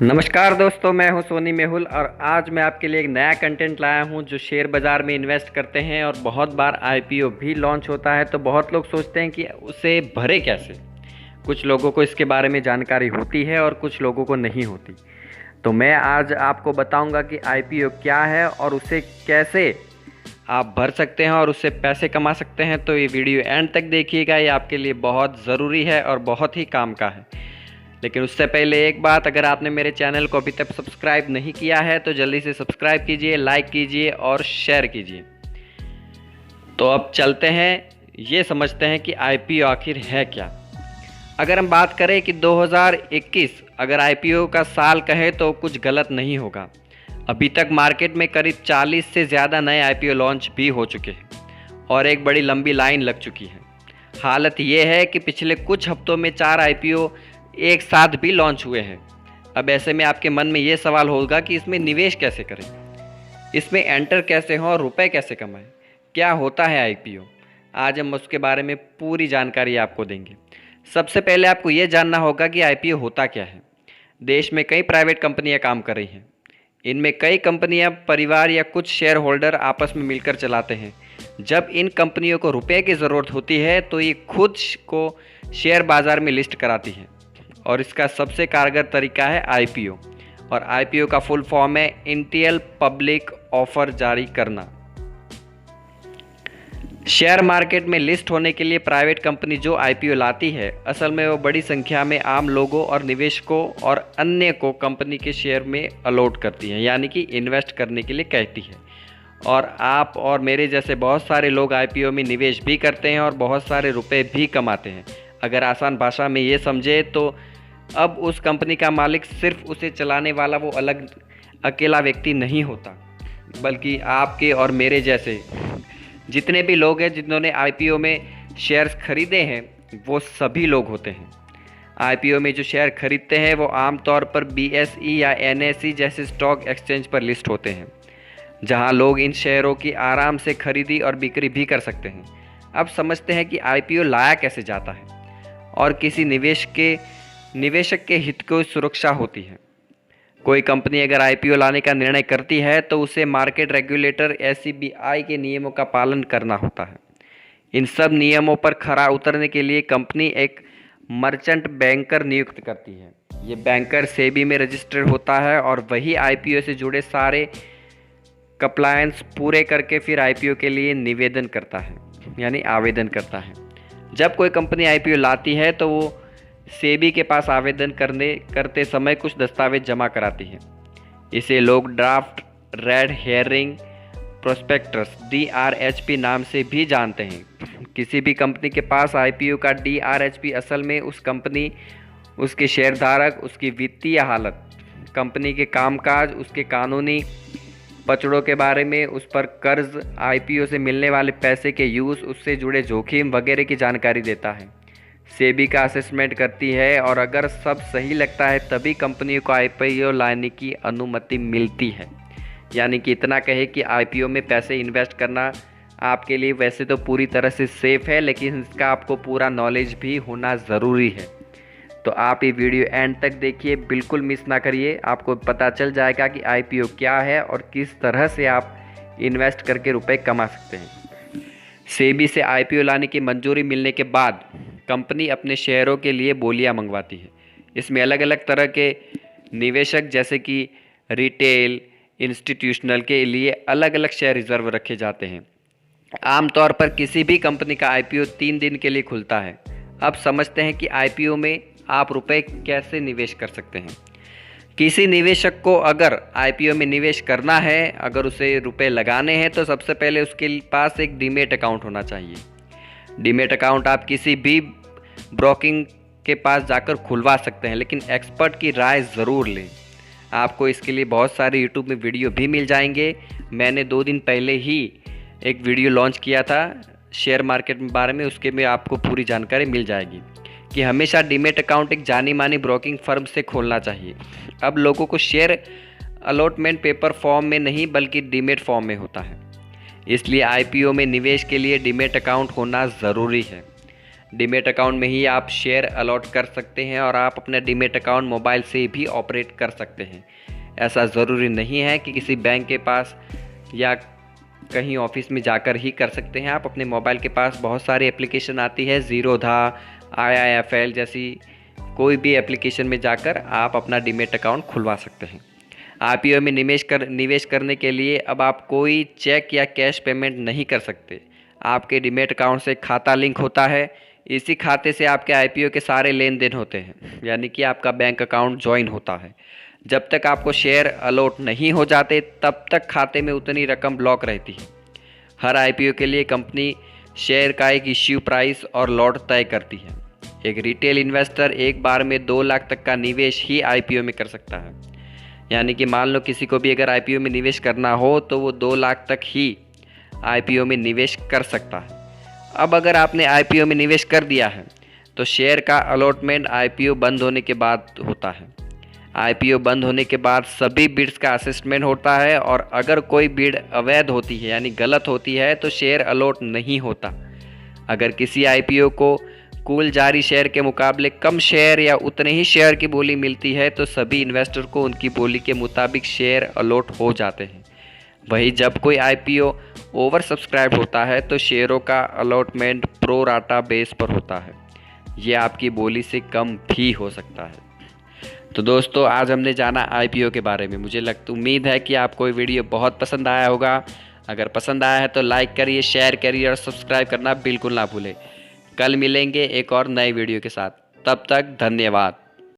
नमस्कार दोस्तों, मैं हूं सोनी मेहुल और आज मैं आपके लिए एक नया कंटेंट लाया हूं जो शेयर बाज़ार में इन्वेस्ट करते हैं। और बहुत बार आईपीओ भी लॉन्च होता है तो बहुत लोग सोचते हैं कि उसे भरे कैसे। कुछ लोगों को इसके बारे में जानकारी होती है और कुछ लोगों को नहीं होती। तो मैं आज आपको बताऊंगा कि आईपीओ क्या है और उसे कैसे आप भर सकते हैं और उससे पैसे कमा सकते हैं। तो ये वीडियो एंड तक देखिएगा, ये आपके लिए बहुत ज़रूरी है और बहुत ही काम का है। लेकिन उससे पहले एक बात, अगर आपने मेरे चैनल को अभी तक सब्सक्राइब नहीं किया है तो जल्दी से सब्सक्राइब कीजिए, लाइक कीजिए और शेयर कीजिए। तो अब चलते हैं, ये समझते हैं कि आईपीओ आखिर है क्या। अगर हम बात करें कि 2021 अगर आईपीओ का साल कहे तो कुछ गलत नहीं होगा। अभी तक मार्केट में करीब 40 से ज़्यादा नए आईपीओ लॉन्च भी हो चुके हैं और एक बड़ी लंबी लाइन लग चुकी है। हालत ये है कि पिछले कुछ हफ्तों में 4 आईपीओ एक साथ भी लॉन्च हुए हैं। अब ऐसे में आपके मन में ये सवाल होगा कि इसमें निवेश कैसे करें, इसमें एंटर कैसे हों और रुपए कैसे कमाएं, क्या होता है आईपीओ। आज हम उसके बारे में पूरी जानकारी आपको देंगे। सबसे पहले आपको ये जानना होगा कि आईपीओ होता क्या है। देश में कई प्राइवेट कंपनियां काम कर रही हैं। इनमें कई कंपनियां परिवार या कुछ शेयर होल्डर आपस में मिलकर चलाते हैं। जब इन कंपनियों को रुपए की ज़रूरत होती है तो ये खुद को शेयर बाज़ार में लिस्ट कराती हैं और इसका सबसे कारगर तरीका है आईपीओ। और आईपीओ का फुल फॉर्म है इनिशियल पब्लिक ऑफर जारी करना। शेयर मार्केट में लिस्ट होने के लिए प्राइवेट कंपनी जो आईपीओ लाती है, असल में वो बड़ी संख्या में आम लोगों और निवेशकों और अन्य को कंपनी के शेयर में अलॉट करती है, यानी कि इन्वेस्ट करने के लिए कहती है। और आप और मेरे जैसे बहुत सारे लोग आईपीओ में निवेश भी करते हैं और बहुत सारे रुपए भी कमाते हैं। अगर आसान भाषा में ये समझे तो अब उस कंपनी का मालिक सिर्फ उसे चलाने वाला वो अलग अकेला व्यक्ति नहीं होता, बल्कि आपके और मेरे जैसे जितने भी लोग हैं जिन्होंने आईपीओ में शेयर्स खरीदे हैं वो सभी लोग होते हैं। आईपीओ में जो शेयर खरीदते हैं वो आमतौर पर बीएसई या एनएसई जैसे स्टॉक एक्सचेंज पर लिस्ट होते हैं, जहां लोग इन शेयरों की आराम से खरीदी और बिक्री भी कर सकते हैं। अब समझते हैं कि आईपीओ लाया कैसे जाता है और किसी निवेशक के हित को सुरक्षा होती है। कोई कंपनी अगर आईपीओ लाने का निर्णय करती है तो उसे मार्केट रेगुलेटर एससीबीआई के नियमों का पालन करना होता है। इन सब नियमों पर खरा उतरने के लिए कंपनी एक मर्चेंट बैंकर नियुक्त करती है। ये बैंकर सेबी में रजिस्टर्ड होता है और वही आईपीओ से जुड़े सारे कंप्लायंस पूरे करके फिर आईपीओ के लिए निवेदन करता है, यानी आवेदन करता है। जब कोई कंपनी आईपीओ लाती है तो वो सेबी के पास आवेदन करते समय कुछ दस्तावेज जमा कराती है। इसे लोग draft red hearing prospectus DRHP नाम से भी जानते हैं। किसी भी कंपनी के पास आईपीओ का DRHP असल में उस कंपनी, उसके शेयरधारक, उसकी वित्तीय हालत, कंपनी के कामकाज, उसके कानूनी पचड़ों के बारे में, उस पर कर्ज, आईपीओ से मिलने वाले पैसे के यूज़, उससे जुड़े जोखिम वगैरह की जानकारी देता है। सेबी का असेसमेंट करती है और अगर सब सही लगता है तभी कंपनियों को आईपीओ लाने की अनुमति मिलती है। यानी कि इतना कहे कि आईपीओ में पैसे इन्वेस्ट करना आपके लिए वैसे तो पूरी तरह से सेफ़ है, लेकिन इसका आपको पूरा नॉलेज भी होना ज़रूरी है। तो आप ये वीडियो एंड तक देखिए, बिल्कुल मिस ना करिए। आपको पता चल जाएगा कि आईपीओ क्या है और किस तरह से आप इन्वेस्ट करके रुपए कमा सकते हैं। सेबी से आईपीओ लाने की मंजूरी मिलने के बाद कंपनी अपने शेयरों के लिए बोलियां मंगवाती है। इसमें अलग अलग तरह के निवेशक जैसे कि रिटेल, इंस्टीट्यूशनल के लिए अलग अलग शेयर रिजर्व रखे जाते हैं। आमतौर पर किसी भी कंपनी का आईपीओ 3 दिन के लिए खुलता है। अब समझते हैं कि आईपीओ में आप रुपए कैसे निवेश कर सकते हैं। किसी निवेशक को अगर आईपीओ में निवेश करना है, अगर उसे रुपए लगाने हैं तो सबसे पहले उसके पास एक डीमेट अकाउंट होना चाहिए। डीमेट अकाउंट आप किसी भी ब्रोकिंग के पास जाकर खुलवा सकते हैं, लेकिन एक्सपर्ट की राय ज़रूर लें। आपको इसके लिए बहुत सारे यूट्यूब में वीडियो भी मिल जाएंगे। मैंने 2 दिन पहले ही एक वीडियो लॉन्च किया था शेयर मार्केट के बारे में, उसके में आपको पूरी जानकारी मिल जाएगी कि हमेशा डीमेट अकाउंट एक जानी मानी ब्रोकिंग फर्म से खोलना चाहिए। अब लोगों को शेयर अलॉटमेंट पेपर फॉर्म में नहीं बल्कि डीमेट फॉर्म में होता है, इसलिए आईपीओ में निवेश के लिए डीमेट अकाउंट होना ज़रूरी है। डीमेट अकाउंट में ही आप शेयर अलॉट कर सकते हैं और आप अपना डीमेट अकाउंट मोबाइल से भी ऑपरेट कर सकते हैं। ऐसा ज़रूरी नहीं है कि किसी बैंक के पास या कहीं ऑफिस में जाकर ही कर सकते हैं। आप अपने मोबाइल के पास बहुत सारी एप्लीकेशन आती है, ज़ीरोधा, IIFL जैसी कोई भी एप्लीकेशन में जाकर आप अपना डीमेट अकाउंट खुलवा सकते हैं। IPO में निवेश करने के लिए अब आप कोई चेक या कैश पेमेंट नहीं कर सकते। आपके डीमेट अकाउंट से खाता लिंक होता है, इसी खाते से आपके IPO के सारे लेन देन होते हैं, यानी कि आपका बैंक अकाउंट ज्वाइन होता है। जब तक आपको शेयर अलॉट नहीं हो जाते तब तक खाते में उतनी रकम ब्लॉक रहती है। हर IPO के लिए कंपनी शेयर का एक इश्यू प्राइस और लॉट तय करती है। एक रिटेल इन्वेस्टर एक बार में 2 लाख तक का निवेश ही IPO में कर सकता है। यानी कि मान लो किसी को भी अगर IPO में निवेश करना हो तो वो 2 लाख तक ही IPO में निवेश कर सकता है। अब अगर आपने IPO में निवेश कर दिया है तो शेयर का अलॉटमेंट IPO बंद होने के बाद होता है। IPO बंद होने के बाद सभी बिड्स का असेसमेंट होता है और अगर कोई बिड अवैध होती है यानी गलत होती है तो शेयर अलॉट नहीं होता। अगर किसी IPO को कुल जारी शेयर के मुकाबले कम शेयर या उतने ही शेयर की बोली मिलती है तो सभी इन्वेस्टर को उनकी बोली के मुताबिक शेयर अलॉट हो जाते हैं। वहीं जब कोई IPO ओवर सब्सक्राइब होता है तो शेयरों का अलॉटमेंट प्रो राटा बेस पर होता है। ये आपकी बोली से कम भी हो सकता है। तो दोस्तों, आज हमने जाना IPO के बारे में। मुझे उम्मीद है कि आपको ये वीडियो बहुत पसंद आया होगा। अगर पसंद आया है तो लाइक करिए, शेयर करिए और सब्सक्राइब करना बिल्कुल ना भूलें। कल मिलेंगे एक और नए वीडियो के साथ। तब तक धन्यवाद।